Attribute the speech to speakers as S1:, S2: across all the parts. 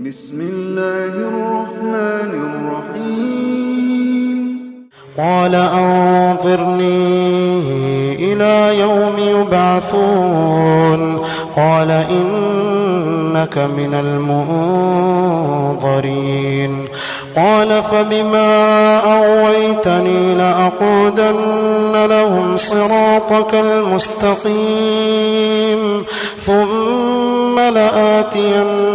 S1: بسم الله الرحمن الرحيم.
S2: قال أنظرني إلى يوم يبعثون قال إنك من المنظرين قال فبما أغويتني لأقعدن لهم صراطك المستقيم ثم لآتينهم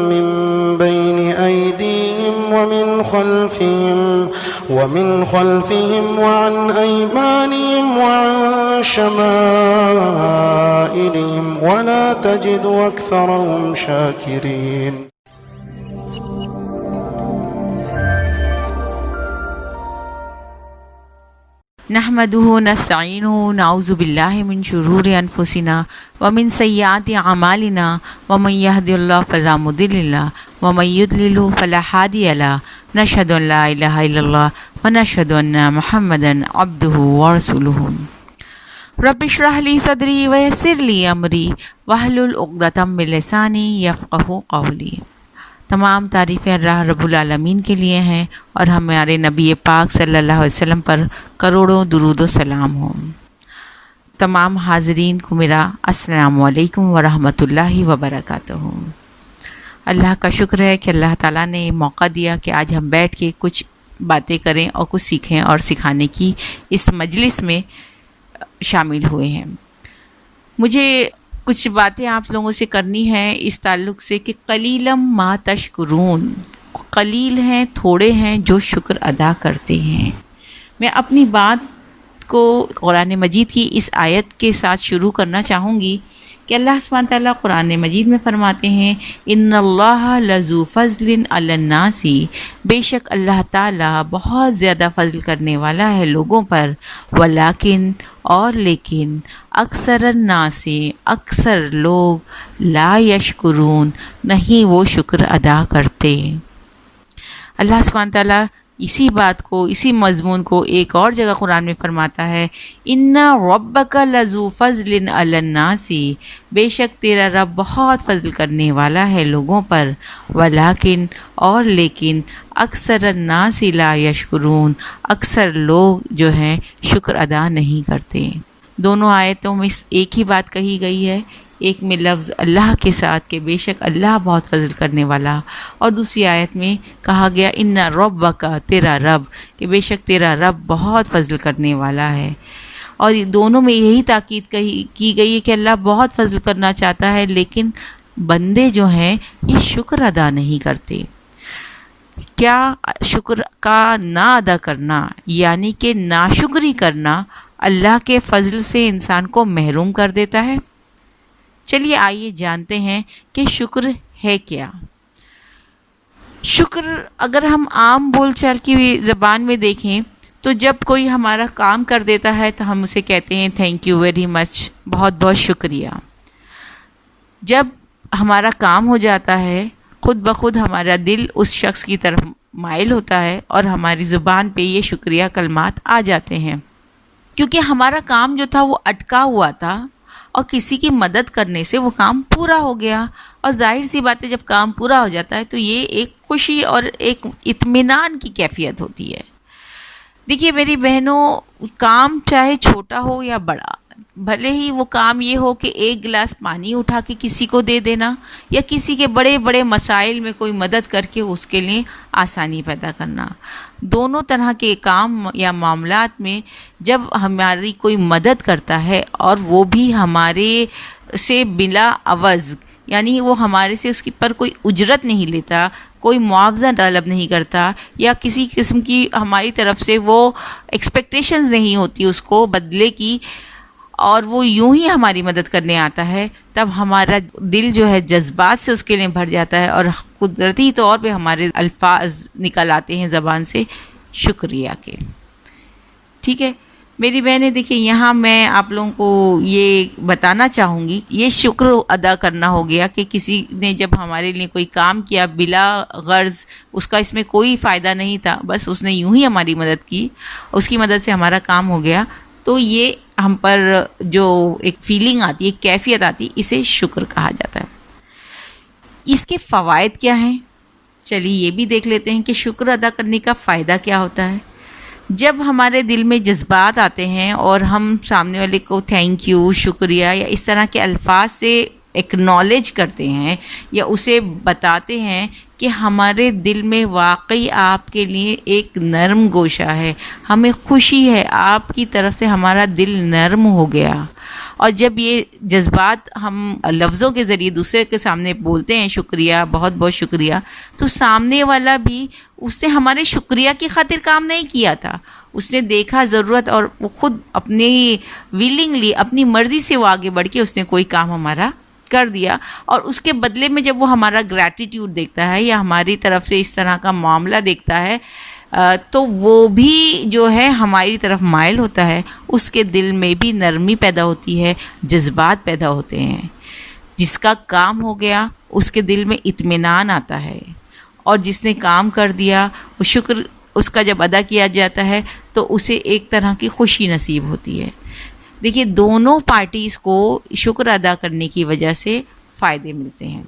S2: من بين أيديهم ومن خلفهم وعن أيمانهم وعن شمائلهم ولا تجد أكثرهم شاكرين.
S3: نحمده ونستعينه ونعوذ بالله من شرور أنفسنا ومن سيئات أعمالنا ومن يهد الله فلا مضل له ومن يضلل فلا هادي له نشهد أن لا إله إلا الله ونشهد أن محمدا عبده ورسوله. رب اشرح لي صدري ويسر لي أمري واحلل عقدة من لساني يفقهوا قولي. تمام تعریفیں اللہ رب العالمین کے لیے ہیں اور ہمارے نبی پاک صلی اللہ علیہ وسلم پر کروڑوں درود و سلام ہوں. تمام حاضرین کو میرا السلام علیکم ورحمۃ اللہ وبرکاتہ. اللہ کا شکر ہے کہ اللہ تعالیٰ نے موقع دیا کہ آج ہم بیٹھ کے کچھ باتیں کریں اور کچھ سیکھیں اور سکھانے کی اس مجلس میں شامل ہوئے ہیں. مجھے کچھ باتیں آپ لوگوں سے کرنی ہیں اس تعلق سے کہ قلیلم ما تشکرون، قلیل ہیں، تھوڑے ہیں جو شکر ادا کرتے ہیں. میں اپنی بات کو قرآن مجید کی اس آیت کے ساتھ شروع کرنا چاہوں گی کہ اللہ سبحانہ تعالیٰ قرآن مجید میں فرماتے ہیں ان اللہ لذو فضل علی الناس، بے شک اللہ تعالیٰ بہت زیادہ فضل کرنے والا ہے لوگوں پر، ولیکن اور لیکن اکثر الناس، اکثر لوگ لا یشکرون، نہیں وہ شکر ادا کرتے. اللہ سبحانہ تعالیٰ اسی بات کو، اسی مضمون کو ایک اور جگہ قرآن میں فرماتا ہے ان ربک لذو فضل علی الناس، بے شک تیرا رب بہت فضل کرنے والا ہے لوگوں پر، ولیکن اور لیکن اکثر الناس لا یشکرون، اکثر لوگ جو ہیں شکر ادا نہیں کرتے. دونوں آیتوں میں ایک ہی بات کہی گئی ہے، ایک میں لفظ اللہ کے ساتھ کہ بے شک اللہ بہت فضل کرنے والا، اور دوسری آیت میں کہا گیا ان ربک، تیرا رب، کہ بے شک تیرا رب بہت فضل کرنے والا ہے. اور دونوں میں یہی تاکید کی گئی ہے کہ اللہ بہت فضل کرنا چاہتا ہے لیکن بندے جو ہیں یہ شکر ادا نہیں کرتے. کیا شکر کا نہ ادا کرنا یعنی کہ ناشکری کرنا اللہ کے فضل سے انسان کو محروم کر دیتا ہے؟ چلیے آئیے جانتے ہیں کہ شکر ہے کیا. شکر اگر ہم عام بول چال کی زبان میں دیکھیں تو جب کوئی ہمارا کام کر دیتا ہے تو ہم اسے کہتے ہیں تھینک یو ویری مچ، بہت بہت شکریہ. جب ہمارا کام ہو جاتا ہے خود بخود ہمارا دل اس شخص کی طرف مائل ہوتا ہے اور ہماری زبان پہ یہ شکریہ کلمات آ جاتے ہیں، کیونکہ ہمارا کام جو تھا وہ اٹکا ہوا تھا اور کسی کی مدد کرنے سے وہ کام پورا ہو گیا. اور ظاہر سی بات ہے جب کام پورا ہو جاتا ہے تو یہ ایک خوشی اور ایک اطمینان کی کیفیت ہوتی ہے. دیکھیے میری بہنوں، کام چاہے چھوٹا ہو یا بڑا، بھلے ہی وہ کام یہ ہو کہ ایک گلاس پانی اٹھا کے کسی کو دے دینا یا کسی کے بڑے بڑے مسائل میں کوئی مدد کر کے اس کے لیے آسانی پیدا کرنا، دونوں طرح کے کام یا معاملات میں جب ہماری کوئی مدد کرتا ہے اور وہ بھی ہمارے سے بلا عوض، یعنی وہ ہمارے سے اس پر کوئی اجرت نہیں لیتا، کوئی معاوضہ طلب نہیں کرتا یا کسی قسم کی ہماری طرف سے وہ ایکسپیکٹیشنز نہیں ہوتی اس کو بدلے کی، اور وہ یوں ہی ہماری مدد کرنے آتا ہے، تب ہمارا دل جو ہے جذبات سے اس کے لیے بھر جاتا ہے اور قدرتی طور پہ ہمارے الفاظ نکل آتے ہیں زبان سے شکریہ کے. ٹھیک ہے میری بہنیں، دیکھیں یہاں میں آپ لوگوں کو یہ بتانا چاہوں گی، یہ شکر ادا کرنا ہو گیا کہ کسی نے جب ہمارے لیے کوئی کام کیا بلا غرض، اس کا اس میں کوئی فائدہ نہیں تھا، بس اس نے یوں ہی ہماری مدد کی، اس کی مدد سے ہمارا کام ہو گیا، تو یہ ہم پر جو ایک فیلنگ آتی ہے، ایک کیفیت آتی ہے، اسے شکر کہا جاتا ہے. اس کے فوائد کیا ہیں؟ چلیے یہ بھی دیکھ لیتے ہیں کہ شکر ادا کرنے کا فائدہ کیا ہوتا ہے۔ جب ہمارے دل میں جذبات آتے ہیں اور ہم سامنے والے کو تھینک یو، شکریہ یا اس طرح کے الفاظ سے ایکنالج کرتے ہیں یا اسے بتاتے ہیں کہ ہمارے دل میں واقعی آپ کے لیے ایک نرم گوشہ ہے، ہمیں خوشی ہے، آپ کی طرف سے ہمارا دل نرم ہو گیا، اور جب یہ جذبات ہم لفظوں کے ذریعے دوسرے کے سامنے بولتے ہیں شکریہ، بہت بہت شکریہ، تو سامنے والا بھی اس نے ہمارے شکریہ کی خاطر کام نہیں کیا تھا، اس نے دیکھا ضرورت اور وہ خود اپنی ویلنگلی اپنی مرضی سے وہ آگے بڑھ کے اس نے کوئی کام ہمارا کر دیا، اور اس کے بدلے میں جب وہ ہمارا گریٹیٹیوڈ دیکھتا ہے یا ہماری طرف سے اس طرح کا معاملہ دیکھتا ہے تو وہ بھی جو ہے ہماری طرف مائل ہوتا ہے، اس کے دل میں بھی نرمی پیدا ہوتی ہے، جذبات پیدا ہوتے ہیں، جس کا کام ہو گیا اس کے دل میں اطمینان آتا ہے، اور جس نے کام کر دیا وہ شکر اس کا جب ادا کیا جاتا ہے تو اسے ایک طرح کی خوشی نصیب ہوتی ہے۔ دیکھیے دونوں پارٹیز کو شکر ادا کرنے کی وجہ سے فائدے ملتے ہیں،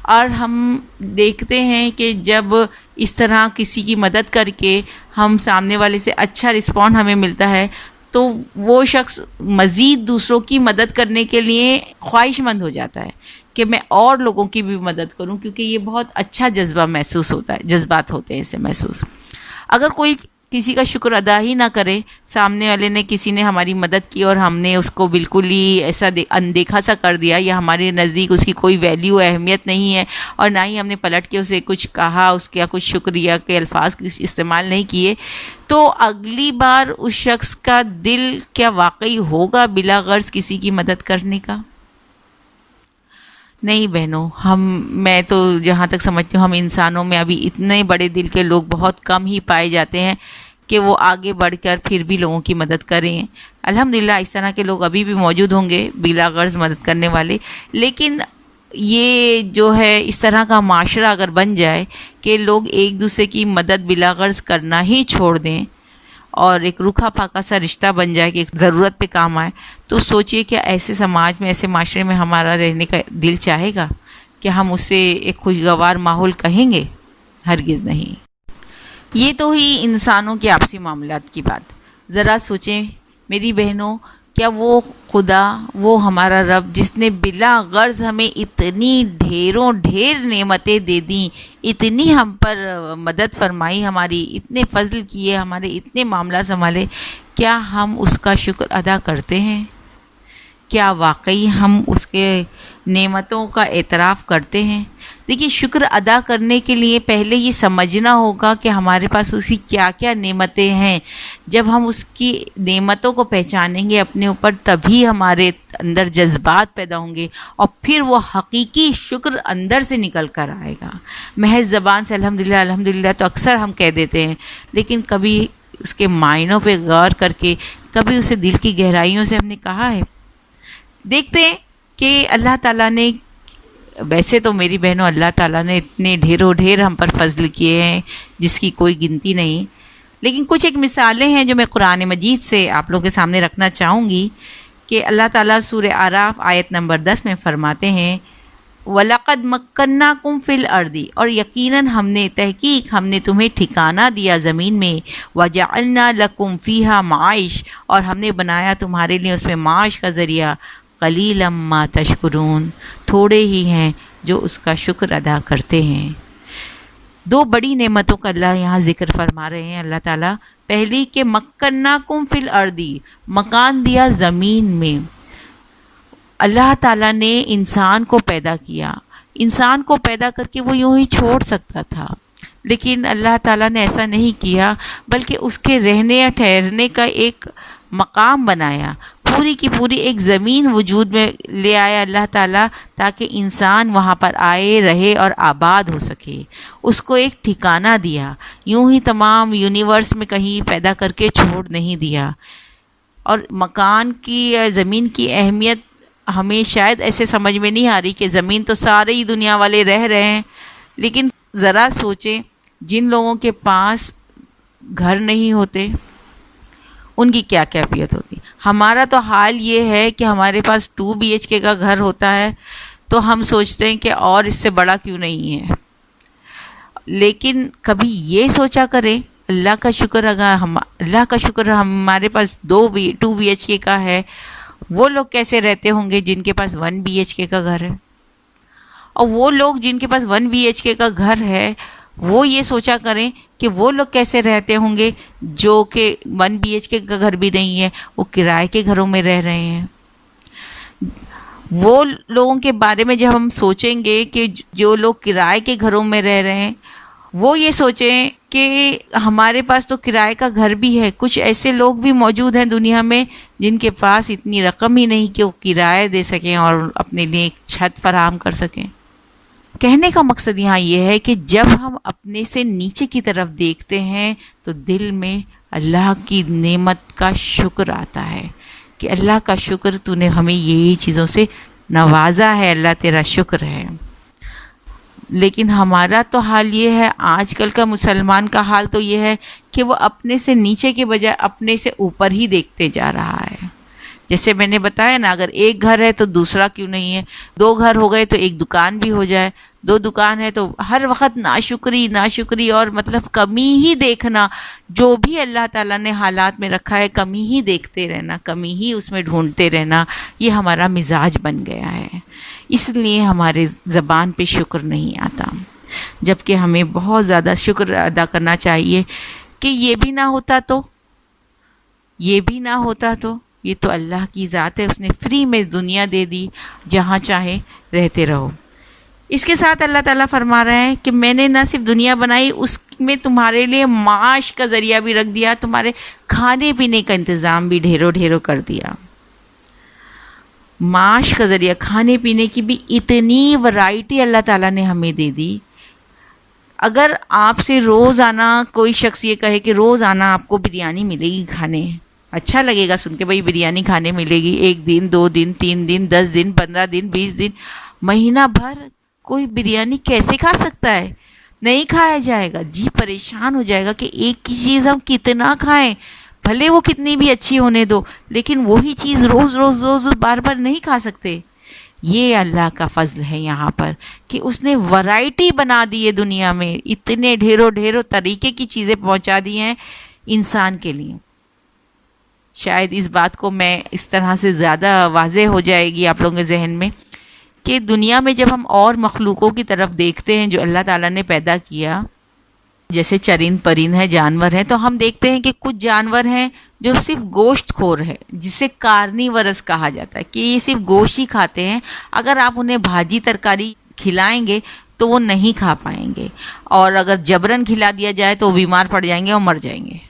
S3: اور ہم دیکھتے ہیں کہ جب اس طرح کسی کی مدد کر کے ہم سامنے والے سے اچھا رسپانس ہمیں ملتا ہے تو وہ شخص مزید دوسروں کی مدد کرنے کے لیے خواہش مند ہو جاتا ہے کہ میں اور لوگوں کی بھی مدد کروں، کیونکہ یہ بہت اچھا جذبہ محسوس ہوتا ہے، جذبات ہوتے ہیں اسے محسوس۔ اگر کوئی کسی کا شکر ادا ہی نہ کرے، سامنے والے نے کسی نے ہماری مدد کی اور ہم نے اس کو بالکل ہی ایسا اندیکھا سا کر دیا، یا ہمارے نزدیک اس کی کوئی ویلیو اہمیت نہیں ہے اور نہ ہی ہم نے پلٹ کے اسے کچھ کہا، اس کا کچھ شکریہ کے الفاظ استعمال نہیں کیے، تو اگلی بار اس شخص کا دل کیا واقعی ہوگا بلا غرض کسی کی مدد کرنے کا؟ نہیں بہنوں، میں تو جہاں تک سمجھتی ہوں ہم انسانوں میں ابھی اتنے بڑے دل کے لوگ بہت کم ہی پائے جاتے ہیں کہ وہ آگے بڑھ کر پھر بھی لوگوں کی مدد کریں۔ الحمدللہ اس طرح کے لوگ ابھی بھی موجود ہوں گے بلا غرض مدد کرنے والے، لیکن یہ جو ہے اس طرح کا معاشرہ اگر بن جائے کہ لوگ ایک دوسرے کی مدد بلا غرض کرنا ہی چھوڑ دیں اور ایک روکھا پھاکا سا رشتہ بن جائے کہ ایک ضرورت پہ کام آئے، تو سوچئے کہ ایسے سماج میں، ایسے معاشرے میں ہمارا رہنے کا دل چاہے گا کہ ہم اسے ایک خوشگوار ماحول کہیں گے؟ ہرگز نہیں۔ یہ تو ہی انسانوں کے آپسی معاملات کی بات۔ ذرا سوچیں میری بہنوں، کیا وہ خدا، وہ ہمارا رب جس نے بلا غرض ہمیں اتنی ڈھیروں ڈھیر نعمتیں دے دیں، اتنی ہم پر مدد فرمائی، ہماری اتنے فضل کیے، ہمارے اتنے معاملات سنبھالے، کیا ہم اس کا شکر ادا کرتے ہیں؟ کیا واقعی ہم اس کے نعمتوں کا اعتراف کرتے ہیں؟ دیکھیے شکر ادا کرنے کے لیے پہلے یہ سمجھنا ہوگا کہ ہمارے پاس اس کی کیا کیا نعمتیں ہیں۔ جب ہم اس کی نعمتوں کو پہچانیں گے اپنے اوپر، تبھی ہمارے اندر جذبات پیدا ہوں گے، اور پھر وہ حقیقی شکر اندر سے نکل کر آئے گا۔ محض زبان سے الحمدللہ الحمدللہ تو اکثر ہم کہہ دیتے ہیں، لیکن کبھی اس کے معنوں پہ غور کر کے، کبھی اسے دل کی گہرائیوں سے ہم نے کہا ہے؟ دیکھتے ہیں کہ اللہ تعالیٰ نے، ویسے تو میری بہنوں اللہ تعالیٰ نے اتنے ڈھیروں ڈھیر ہم پر فضل کیے ہیں جس کی کوئی گنتی نہیں، لیکن کچھ ایک مثالیں ہیں جو میں قرآن مجید سے آپ لوگوں کے سامنے رکھنا چاہوں گی کہ اللہ تعالیٰ سورہ اعراف آیت نمبر 10 میں فرماتے ہیں وَلَقَدْ مَكَّنَّاكُمْ فِي الْأَرْضِ، اور یقیناً ہم نے، تحقیق ہم نے تمہیں ٹھکانہ دیا زمین میں، وَجَعَلْنَا لَكُمْ فِيهَا مَعَائِشَ، اور ہم نے بنایا تمہارے لیے اس میں معاش کا ذریعہ، قَلِيلًا مَا تَشْكُرُونَ، تھوڑے ہی ہیں جو اس کا شکر ادا کرتے ہیں۔ دو بڑی نعمتوں کا اللہ یہاں ذکر فرما رہے ہیں اللہ تعالیٰ۔ پہلی کہ مَكَّنَّاكُمْ فِي الْأَرْضِ، مکان دیا زمین میں۔ اللہ تعالیٰ نے انسان کو پیدا کیا، انسان کو پیدا کر کے وہ یوں ہی چھوڑ سکتا تھا، لیکن اللہ تعالیٰ نے ایسا نہیں کیا، بلکہ اس کے رہنے یا ٹھہرنے کا ایک مقام بنایا، پوری کی پوری ایک زمین وجود میں لے آیا اللہ تعالیٰ، تاکہ انسان وہاں پر آئے، رہے اور آباد ہو سکے۔ اس کو ایک ٹھکانہ دیا، یوں ہی تمام یونیورس میں کہیں پیدا کر کے چھوڑ نہیں دیا۔ اور مکان کی، زمین کی اہمیت ہمیں شاید ایسے سمجھ میں نہیں آ رہی کہ زمین تو سارے ہی دنیا والے رہ رہے ہیں، لیکن ذرا سوچیں جن لوگوں کے پاس گھر نہیں ہوتے ان کی کیا کیفیت ہوتی۔ ہمارا تو حال یہ ہے کہ ہمارے پاس 2 BHK کا گھر ہوتا ہے تو ہم سوچتے ہیں کہ اور اس سے بڑا کیوں نہیں ہے. لیکن کبھی یہ سوچا کریں اللہ کا شکر، اگر اللہ کا شکر ہمارے پاس 2 BHK کا ہے، وہ لوگ کیسے رہتے ہوں گے جن کے پاس 1 BHK کا گھر ہے. اور وہ لوگ جن کے پاس 1 BHK کا گھر ہے وہ یہ سوچا کریں کہ وہ لوگ کیسے رہتے ہوں گے جو کہ 1 BHK کا گھر بھی نہیں ہے، وہ کرائے کے گھروں میں رہ رہے ہیں. وہ لوگوں کے بارے میں جب ہم سوچیں گے کہ جو لوگ کرائے کے گھروں میں رہ رہے ہیں، وہ یہ سوچیں کہ ہمارے پاس تو کرائے کا گھر بھی ہے. کچھ ایسے لوگ بھی موجود ہیں دنیا میں جن کے پاس اتنی رقم ہی نہیں کہ وہ کرایہ دے سکیں اور اپنے لیے ایک چھت فراہم کر سکیں. کہنے کا مقصد یہاں یہ ہے کہ جب ہم اپنے سے نیچے کی طرف دیکھتے ہیں تو دل میں اللہ کی نعمت کا شکر آتا ہے کہ اللہ کا شکر، تو نے ہمیں یہی چیزوں سے نوازا ہے، اللہ تیرا شکر ہے. لیکن ہمارا تو حال یہ ہے، آج کل کا مسلمان کا حال تو یہ ہے کہ وہ اپنے سے نیچے کے بجائے اپنے سے اوپر ہی دیکھتے جا رہا ہے. جیسے میں نے بتایا نا، اگر ایک گھر ہے تو دوسرا کیوں نہیں ہے، 2 گھر ہو گئے تو ایک دکان بھی ہو جائے، 2 دکان ہے تو ہر وقت ناشکری اور مطلب کمی ہی دیکھنا. جو بھی اللہ تعالیٰ نے حالات میں رکھا ہے کمی ہی دیکھتے رہنا، کمی ہی اس میں ڈھونڈتے رہنا، یہ ہمارا مزاج بن گیا ہے. اس لیے ہمارے زبان پہ شکر نہیں آتا، جبکہ ہمیں بہت زیادہ شکر ادا کرنا چاہیے کہ یہ بھی نہ ہوتا تو یہ تو اللہ کی ذات ہے، اس نے فری میں دنیا دے دی، جہاں چاہے رہتے رہو. اس کے ساتھ اللہ تعالیٰ فرما رہے ہیں کہ میں نے نہ صرف دنیا بنائی، اس میں تمہارے لیے معاش کا ذریعہ بھی رکھ دیا، تمہارے کھانے پینے کا انتظام بھی ڈھیروں کر دیا. معاش کا ذریعہ، کھانے پینے کی بھی اتنی ورائٹی اللہ تعالیٰ نے ہمیں دے دی. اگر آپ سے روزانہ کوئی شخص یہ کہے کہ روزانہ آپ کو بریانی ملے گی کھانے، اچھا لگے گا سن کے، بھائی بریانی کھانے ملے گی 1 دن 2 دن 3 دن 10 دن 15 دن 20 دن، مہینہ بھر کوئی بریانی کیسے کھا سکتا ہے؟ نہیں کھایا جائے گا. جی پریشان ہو جائے گا کہ ایک ہی چیز ہم کتنا کھائیں، بھلے وہ کتنی بھی اچھی ہونے دو، لیکن وہی چیز روز بار نہیں کھا سکتے. یہ اللہ کا فضل ہے یہاں پر کہ اس نے ورائٹی بنا دی ہے دنیا میں، اتنے ڈھیروں طریقے کی چیزیں پہنچا دی ہیں انسان کے لیے. شاید اس بات کو میں اس طرح سے زیادہ واضح ہو جائے گی آپ لوگوں کے ذہن میں کہ دنیا میں جب ہم اور مخلوقوں کی طرف دیکھتے ہیں جو اللہ تعالیٰ نے پیدا کیا، جیسے چرند پرند ہیں، جانور ہیں، تو ہم دیکھتے ہیں کہ کچھ جانور ہیں جو صرف گوشت خور ہے، جسے کارنیورس کہا جاتا ہے کہ یہ صرف گوشت ہی کھاتے ہیں. اگر آپ انہیں بھاجی ترکاری کھلائیں گے تو وہ نہیں کھا پائیں گے، اور اگر جبراً کھلا دیا جائے تو وہ بیمار پڑ جائیں گے اور مر جائیں گے.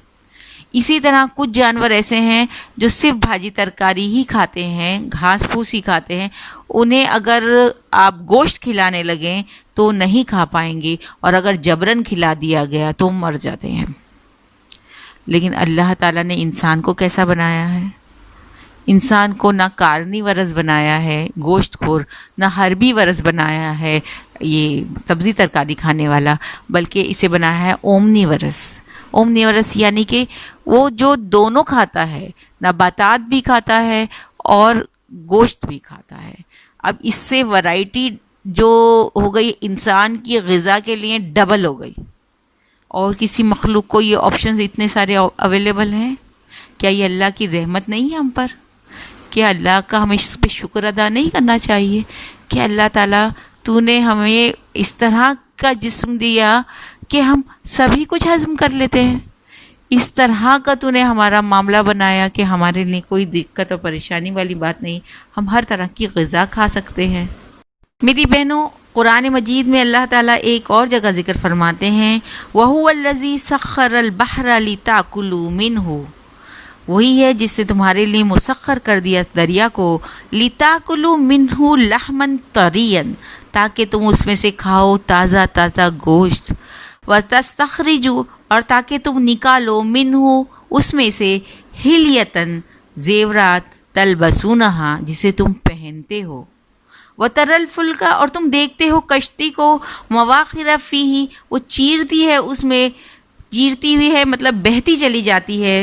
S3: اسی طرح کچھ جانور ایسے ہیں جو صرف بھاجی ترکاری ہی کھاتے ہیں، گھاس پھوس ہی کھاتے ہیں، انہیں اگر آپ گوشت کھلانے لگیں تو نہیں کھا پائیں گے، اور اگر جبراً کھلا دیا گیا تو مر جاتے ہیں. لیکن اللہ تعالیٰ نے انسان کو کیسا بنایا ہے؟ انسان کو نہ کارنیورس بنایا ہے گوشت خور، نہ حربی ورس بنایا ہے یہ سبزی ترکاری کھانے والا، بلکہ اسے بنایا ہے اومنی ورس یعنی کہ وہ جو دونوں کھاتا ہے، نباتات بھی کھاتا ہے اور گوشت بھی کھاتا ہے. اب اس سے ورائٹی جو ہو گئی انسان کی غذا کے لیے ڈبل ہو گئی. اور کسی مخلوق کو یہ آپشنز اتنے سارے اویلیبل ہیں. کیا یہ اللہ کی رحمت نہیں ہے ہم پر؟ کیا اللہ کا ہمیں اس پہ شکر ادا نہیں کرنا چاہیے کہ اللہ تعالیٰ تو نے ہمیں اس طرح کا جسم دیا کہ ہم سبھی کچھ ہضم کر لیتے ہیں، اس طرح کا تو نے ہمارا معاملہ بنایا کہ ہمارے لیے کوئی دقت اور پریشانی والی بات نہیں، ہم ہر طرح کی غذا کھا سکتے ہیں. میری بہنوں، قرآن مجید میں اللہ تعالیٰ ایک اور جگہ ذکر فرماتے ہیں وَهُوَ الَّذِي سَخَّرَ الْبَحْرَ لِتَأْكُلُوا مِنْهُ، وہی ہے جس نے تمہارے لیے مسخر کر دیا دریا کو، لِتَأْكُلُوا مِنْهُ لَحْمًا طَرِيًّا، تاکہ تم اس میں سے کھاؤ تازہ گوشت، وَتَسْتَخْرِجُوا، اور تاکہ تم نکالو مِنْهُ اس میں سے حِلْيَةً زیورات، تلبسونها جسے تم پہنتے ہو، وَتَرَى الْفُلْكَ، اور تم دیکھتے ہو کشتی کو، مَوَاخِرَ فِيهِ وہ چیرتی ہے اس میں چیرتی ہوئی ہے مطلب بہتی چلی جاتی ہے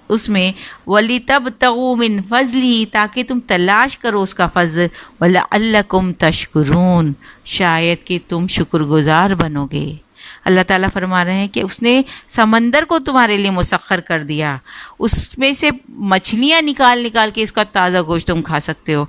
S3: اس میں، وَلِتَبْتَغُوا مِنْ فَضْلِهِ تاکہ تم تلاش کرو اس کا فضل، وَلَعَلَّكُمْ تَشْكُرُونَ شاید کہ تم شکر گزار بنو گے۔ اللہ تعالیٰ فرما رہے ہیں کہ اس نے سمندر کو تمہارے لیے مسخر کر دیا، اس میں سے مچھلیاں نکال نکال کے اس کا تازہ گوشت تم کھا سکتے ہو۔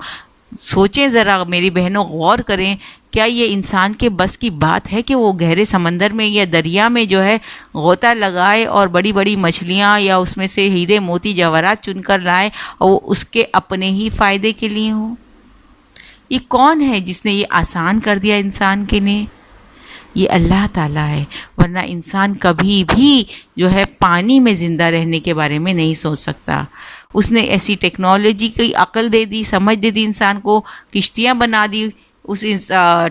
S3: سوچیں ذرا میری بہنوں، غور کریں، کیا یہ انسان کے بس کی بات ہے کہ وہ گہرے سمندر میں یا دریا میں جو ہے غوطہ لگائے اور بڑی بڑی مچھلیاں یا اس میں سے ہیرے موتی جواہرات چن کر لائے اور وہ اس کے اپنے ہی فائدے کے لیے ہوں؟ یہ کون ہے جس نے یہ آسان کر دیا انسان کے لیے؟ یہ اللہ تعالیٰ ہے، ورنہ انسان کبھی بھی جو ہے پانی میں زندہ رہنے کے بارے میں نہیں سوچ سکتا۔ اس نے ایسی ٹیکنالوجی کی عقل دے دی، سمجھ دے دی انسان کو، کشتیاں بنا دی اس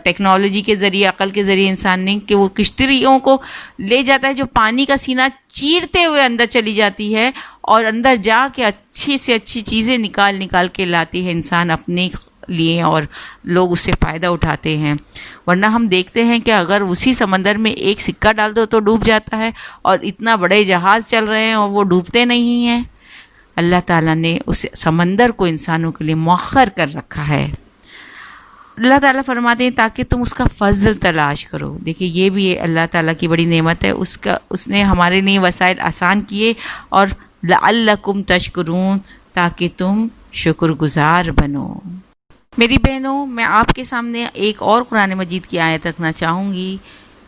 S3: ٹیکنالوجی کے ذریعے، عقل کے ذریعے انسان نے، کہ وہ کشتیوں کو لے جاتا ہے جو پانی کا سینہ چیرتے ہوئے اندر چلی جاتی ہے اور اندر جا کے اچھی سے اچھی چیزیں نکال نکال کے لاتی ہے انسان اپنے لیے، اور لوگ اس سے فائدہ اٹھاتے ہیں۔ ورنہ ہم دیکھتے ہیں کہ اگر اسی سمندر میں ایک سکہ ڈال دو تو ڈوب جاتا ہے، اور اتنا بڑے جہاز چل رہے ہیں اور وہ ڈوبتے نہیں ہیں۔ اللہ تعالیٰ نے اس سمندر کو انسانوں کے لیے مؤخر کر رکھا ہے۔ اللہ تعالیٰ فرماتے ہیں تاکہ تم اس کا فضل تلاش کرو۔ دیکھیے یہ بھی اللہ تعالیٰ کی بڑی نعمت ہے، اس نے ہمارے لیے وسائل آسان کیے، اور لعلکم تشکرون تاکہ تم شکر گزار بنو۔ میری بہنوں، میں آپ کے سامنے ایک اور قرآن مجید کی آیت رکھنا چاہوں گی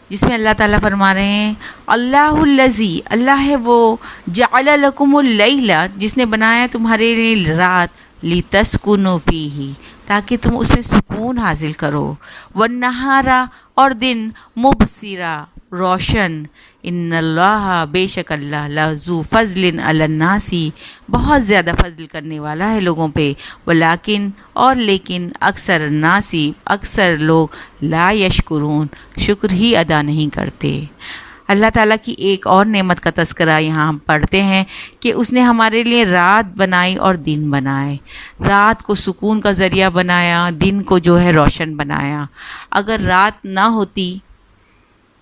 S3: جس میں اللہ تعالیٰ فرما رہے ہیں، اللہ الذی، اللہ ہے وہ، جعل لکم اللیل، جس نے بنایا تمہارے لیے رات، لتسکنوا فیہ، تاکہ تم اس میں سکون حاصل کرو، والنہار، اور دن، مبصرا، روشن، ان اللہ، بے شک اللہ، لذو فضل علی الناس، بہت زیادہ فضل کرنے والا ہے لوگوں پہ، ولیکن، اور لیکن، اکثر الناس، اکثر لوگ، لا یشکرون، شکر ہی ادا نہیں کرتے۔ اللہ تعالیٰ کی ایک اور نعمت کا تذکرہ یہاں ہم پڑھتے ہیں کہ اس نے ہمارے لیے رات بنائی اور دن بنائے، رات کو سکون کا ذریعہ بنایا، دن کو جو ہے روشن بنایا۔ اگر رات نہ ہوتی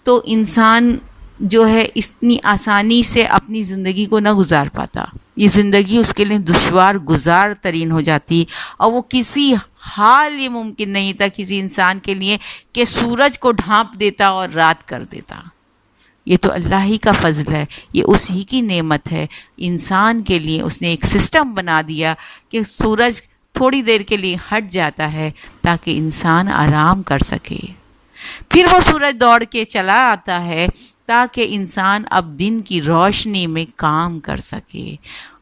S3: تو انسان جو ہے اتنی آسانی سے اپنی زندگی کو نہ گزار پاتا، یہ زندگی اس کے لیے دشوار گزار ترین ہو جاتی، اور وہ کسی حال یہ ممکن نہیں تھا کسی انسان کے لیے کہ سورج کو ڈھانپ دیتا اور رات کر دیتا۔ یہ تو اللہ ہی کا فضل ہے، یہ اسی کی نعمت ہے۔ انسان کے لیے اس نے ایک سسٹم بنا دیا کہ سورج تھوڑی دیر کے لیے ہٹ جاتا ہے تاکہ انسان آرام کر سکے، پھر وہ سورج دوڑ کے چلا آتا ہے تاکہ انسان اب دن کی روشنی میں کام کر سکے۔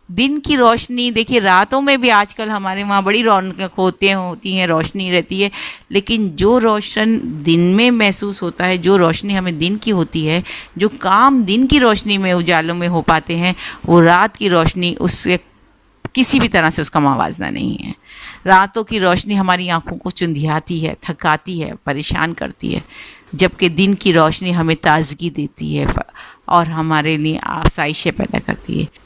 S3: دن کی روشنی دیکھیے، راتوں میں بھی آج کل ہمارے وہاں بڑی رونق ہوتی ہیں، روشنی رہتی ہے، لیکن جو روشن دن میں محسوس ہوتا ہے، جو روشنی ہمیں دن کی ہوتی ہے، جو کام دن کی روشنی میں اجالوں میں ہو پاتے ہیں، وہ رات کی روشنی اس سے کسی بھی طرح سے اس کا موازنہ نہیں ہے۔ راتوں کی روشنی ہماری آنکھوں کو چندھیاتی ہے، تھکاتی ہے، پریشان کرتی ہے، جبکہ دن کی روشنی ہمیں تازگی دیتی ہے اور ہمارے لیے آسائشیں پیدا کرتی ہے۔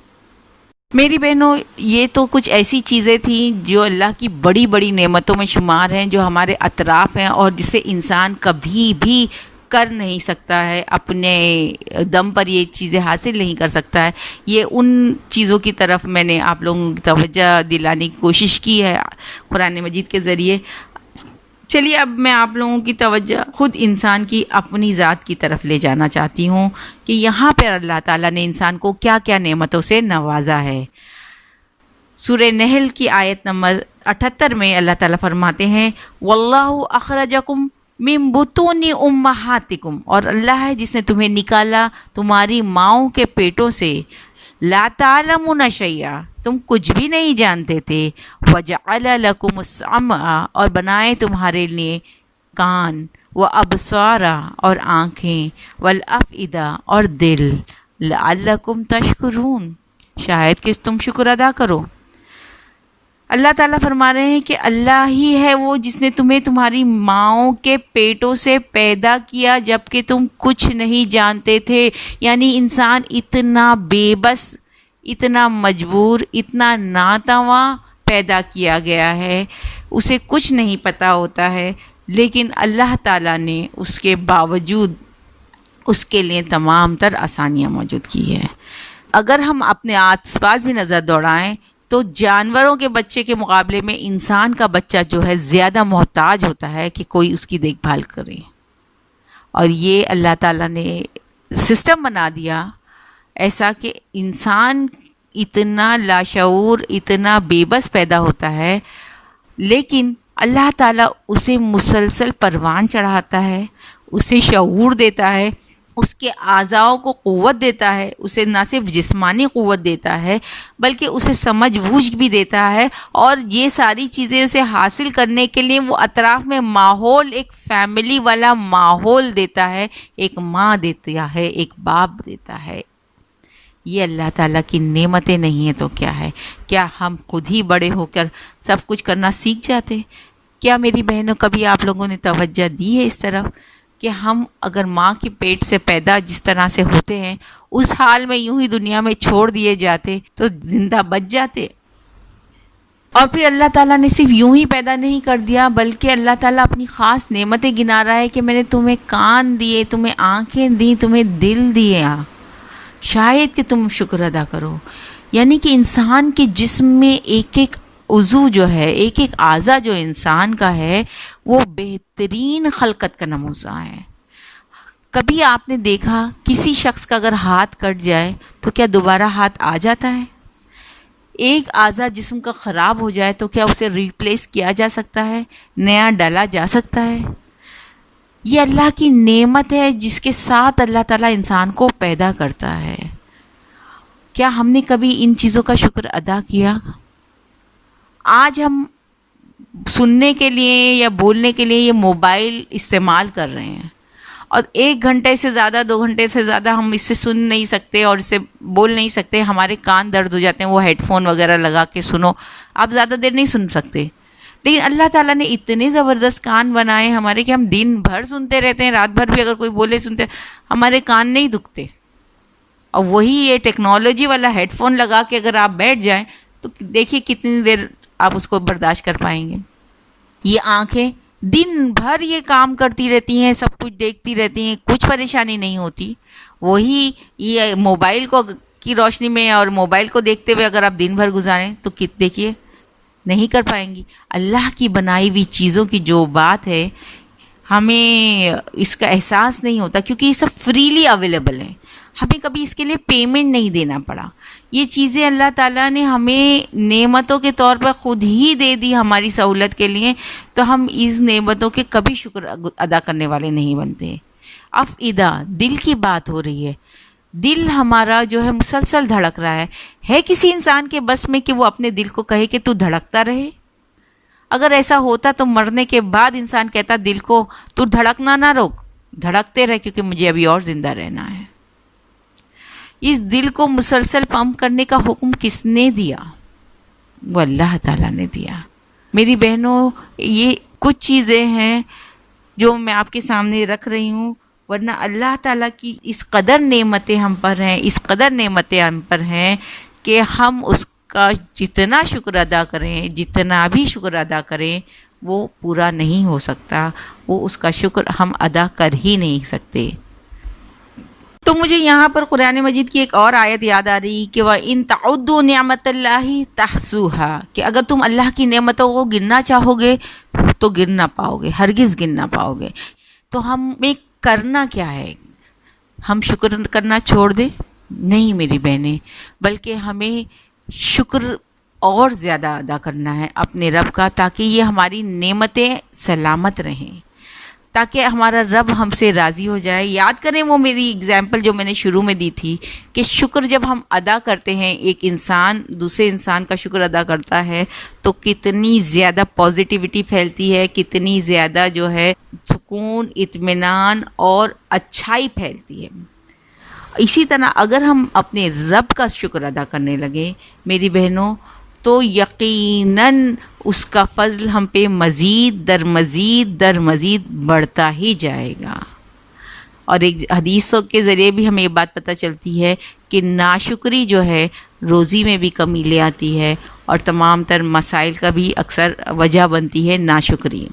S3: میری بہنوں، یہ تو کچھ ایسی چیزیں تھیں جو اللہ کی بڑی بڑی نعمتوں میں شمار ہیں، جو ہمارے اطراف ہیں اور جسے انسان کبھی بھی کر نہیں سکتا ہے، اپنے دم پر یہ چیزیں حاصل نہیں کر سکتا ہے۔ یہ ان چیزوں کی طرف میں نے آپ لوگوں کی توجہ دلانے کی کوشش کی ہے قرآن مجید کے ذریعے۔ چلیے اب میں آپ لوگوں کی توجہ خود انسان کی اپنی ذات کی طرف لے جانا چاہتی ہوں کہ یہاں پر اللہ تعالیٰ نے انسان کو کیا کیا نعمتوں سے نوازا ہے۔ سورہ نحل کی آیت نمبر 78 میں اللہ تعالیٰ فرماتے ہیں، واللہ اخرجکم من بطون امہاتکم، اور اللہ ہے جس نے تمہیں نکالا تمہاری ماؤں کے پیٹوں سے، لا تعلمون شیئا، تم کچھ بھی نہیں جانتے تھے، وجعل لکم السمع، اور بنائے تمہارے لیے کان، وابصار، اور آنکھیں، والافئدہ، اور دل، لعلکم تشکرون، شاید کہ تم شکر ادا کرو۔ اللہ تعالیٰ فرما رہے ہیں کہ اللہ ہی ہے وہ جس نے تمہیں تمہاری ماؤں کے پیٹوں سے پیدا کیا جبکہ تم کچھ نہیں جانتے تھے۔ یعنی انسان اتنا بے بس، اتنا مجبور، اتنا ناتواں پیدا کیا گیا ہے، اسے کچھ نہیں پتہ ہوتا ہے، لیکن اللہ تعالیٰ نے اس کے باوجود اس کے لیے تمام تر آسانیاں موجود کی ہے۔ اگر ہم اپنے آس پاس بھی نظر دوڑائیں تو جانوروں کے بچے کے مقابلے میں انسان کا بچہ جو ہے زیادہ محتاج ہوتا ہے کہ کوئی اس کی دیکھ بھال کرے، اور یہ اللہ تعالیٰ نے سسٹم بنا دیا ایسا کہ انسان اتنا لاشعور، اتنا بے بس پیدا ہوتا ہے، لیکن اللہ تعالیٰ اسے مسلسل پروان چڑھاتا ہے، اسے شعور دیتا ہے، اس کے اعضاؤں کو قوت دیتا ہے، اسے نہ صرف جسمانی قوت دیتا ہے بلکہ اسے سمجھ بوجھ بھی دیتا ہے، اور یہ ساری چیزیں اسے حاصل کرنے کے لیے وہ اطراف میں ماحول، ایک فیملی والا ماحول دیتا ہے، ایک ماں دیتا ہے، ایک باپ دیتا ہے۔ یہ اللہ تعالیٰ کی نعمتیں نہیں ہیں تو کیا ہے؟ کیا ہم خود ہی بڑے ہو کر سب کچھ کرنا سیکھ جاتے؟ کیا میری بہنوں کبھی آپ لوگوں نے توجہ دی ہے اس طرف کہ ہم اگر ماں کے پیٹ سے پیدا جس طرح سے ہوتے ہیں اس حال میں یوں ہی دنیا میں چھوڑ دیے جاتے تو زندہ بچ جاتے؟ اور پھر اللہ تعالیٰ نے صرف یوں ہی پیدا نہیں کر دیا بلکہ اللہ تعالیٰ اپنی خاص نعمتیں گنا رہا ہے کہ میں نے تمہیں کان دیے، تمہیں آنکھیں دیں، تمہیں دل دیا، شاید کہ تم شکر ادا کرو۔ یعنی کہ انسان کے جسم میں ایک ایک عضو جو ہے، ایک ایک اعضا جو انسان کا ہے، وہ بہترین خلقت کا نمونہ ہے۔ کبھی آپ نے دیکھا کسی شخص کا اگر ہاتھ کٹ جائے تو کیا دوبارہ ہاتھ آ جاتا ہے؟ ایک اعضا جسم کا خراب ہو جائے تو کیا اسے ریپلیس کیا جا سکتا ہے، نیا ڈالا جا سکتا ہے؟ یہ اللہ کی نعمت ہے جس کے ساتھ اللہ تعالیٰ انسان کو پیدا کرتا ہے۔ کیا ہم نے کبھی ان چیزوں کا شکر ادا کیا؟ آج ہم سننے کے لیے یا بولنے کے لیے یہ موبائل استعمال کر رہے ہیں، اور 1 گھنٹے سے زیادہ 2 گھنٹے سے زیادہ ہم اس سے سن نہیں سکتے اور اس سے بول نہیں سکتے، ہمارے کان درد ہو جاتے ہیں، وہ ہیڈ فون وغیرہ لگا کے سنو، آپ زیادہ دیر نہیں سن سکتے۔ لیکن اللہ تعالیٰ نے اتنے زبردست کان بنائے ہمارے کہ ہم دن بھر سنتے رہتے ہیں، رات بھر بھی اگر کوئی بولے سنتے، ہمارے کان نہیں دکھتے۔ اور وہی یہ ٹیکنالوجی والا ہیڈ فون لگا کے اگر آپ بیٹھ جائیں تو دیکھیے کتنی دیر آپ اس کو برداشت کر پائیں گے۔ یہ آنکھیں دن بھر یہ کام کرتی رہتی ہیں، سب کچھ دیکھتی رہتی ہیں، کچھ پریشانی نہیں ہوتی۔ وہی یہ موبائل کو کی روشنی میں اور موبائل کو دیکھتے ہوئے اگر آپ دن بھر گزاریں تو دیکھیے نہیں کر پائیں گی۔ اللہ کی بنائی ہوئی چیزوں کی جو بات ہے ہمیں اس کا احساس نہیں ہوتا کیونکہ یہ سب فریلی اویلیبل ہیں، ہمیں کبھی اس کے لیے پیمنٹ نہیں دینا پڑا۔ یہ چیزیں اللہ تعالیٰ نے ہمیں نعمتوں کے طور پر خود ہی دے دی ہماری سہولت کے لیے، تو ہم اس نعمتوں کے کبھی شکر ادا کرنے والے نہیں بنتے۔ افئدہ، دل کی بات ہو رہی ہے، دل ہمارا جو ہے مسلسل دھڑک رہا ہے کسی انسان کے بس میں کہ وہ اپنے دل کو کہے کہ تو دھڑکتا رہے؟ اگر ایسا ہوتا تو مرنے کے بعد انسان کہتا دل کو تو دھڑکنا نہ روک، دھڑکتے رہے کیونکہ مجھے ابھی اور زندہ رہنا ہے۔ اس دل کو مسلسل پمپ کرنے کا حکم کس نے دیا؟ وہ اللہ تعالیٰ نے دیا۔ میری بہنوں، یہ کچھ چیزیں ہیں جو میں آپ کے سامنے رکھ رہی ہوں، ورنہ اللہ تعالیٰ کی اس قدر نعمتیں ہم پر ہیں، اس قدر نعمتیں ہم پر ہیں کہ ہم اس کا جتنا شکر ادا کریں، جتنا بھی شکر ادا کریں وہ پورا نہیں ہو سکتا، وہ اس کا شکر ہم ادا کر ہی نہیں سکتے۔ تو مجھے یہاں پر قرآن مجید کی ایک اور آیت یاد آ رہی کہ وَإِن تَعُدُّوا نِعْمَتَ اللَّهِ تَحْصُوهَا، کہ اگر تم اللہ کی نعمتوں کو گننا چاہو گے تو گر نہ پاؤ گے، ہرگز گر نہ پاؤ گے۔ تو ہمیں کرنا کیا ہے؟ ہم شکر کرنا چھوڑ دیں؟ نہیں میری بہنیں، بلکہ ہمیں شکر اور زیادہ ادا کرنا ہے اپنے رب کا، تاکہ یہ ہماری نعمتیں سلامت رہیں، تاکہ ہمارا رب ہم سے راضی ہو جائے۔ یاد کریں وہ میری ایگزامپل جو میں نے شروع میں دی تھی کہ شکر جب ہم ادا کرتے ہیں، ایک انسان دوسرے انسان کا شکر ادا کرتا ہے تو کتنی زیادہ پازیٹیوٹی پھیلتی ہے، کتنی زیادہ جو ہے سکون، اطمینان اور اچھائی پھیلتی ہے۔ اسی طرح اگر ہم اپنے رب کا شکر ادا کرنے لگیں میری بہنوں تو یقیناً اس کا فضل ہم پہ مزید در مزید بڑھتا ہی جائے گا۔ اور ایک حدیثوں کے ذریعے بھی ہمیں یہ بات پتہ چلتی ہے کہ ناشکری جو ہے روزی میں بھی کمی لے آتی ہے اور تمام تر مسائل کا بھی اکثر وجہ بنتی ہے ناشکری۔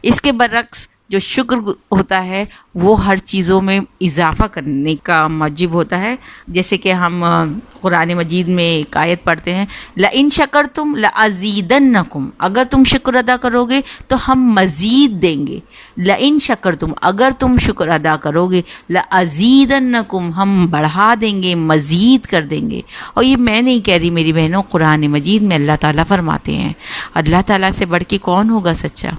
S3: اس کے برعکس جو شکر ہوتا ہے وہ ہر چیزوں میں اضافہ کرنے کا موجب ہوتا ہے. جیسے کہ ہم قرآن مجید میں ایک آیت پڑھتے ہیں لَإِن شَكَرْتُمْ لَأَزِيدَنَّكُمْ، اگر تم شکر ادا کرو گے تو ہم مزید دیں گے. لَإِن شَكَرْتُمْ، اگر تم شکر ادا کرو گے، لَأَزِيدَنَّكُمْ، ہم بڑھا دیں گے، مزید کر دیں گے. اور یہ میں نہیں کہہ رہی میری بہنوں، قرآن مجید میں اللہ تعالیٰ فرماتے ہیں. اللہ تعالیٰ سے بڑھ کے کون ہوگا سچا؟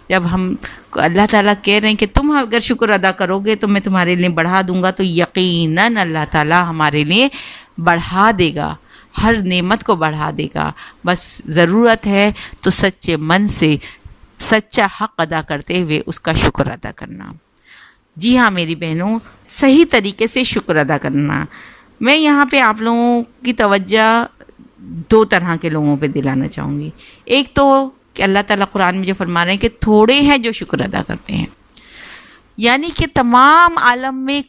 S3: جب ہم اللہ تعالیٰ کہہ رہے ہیں کہ تم اگر شکر ادا کرو گے تو میں تمہارے لیے بڑھا دوں گا، تو یقیناً اللہ تعالیٰ ہمارے لیے بڑھا دے گا، ہر نعمت کو بڑھا دے گا. بس ضرورت ہے تو سچے من سے سچا حق ادا کرتے ہوئے اس کا شکر ادا کرنا. جی ہاں میری بہنوں، صحیح طریقے سے شکر ادا کرنا. میں یہاں پہ آپ لوگوں کی توجہ دو طرح کے لوگوں پہ دلانا چاہوں گی. ایک تو کہ اللہ تعالیٰ قرآن میں جو فرما رہے ہیں کہ تھوڑے ہیں جو شکر ادا کرتے ہیں، یعنی کہ تمام عالم میں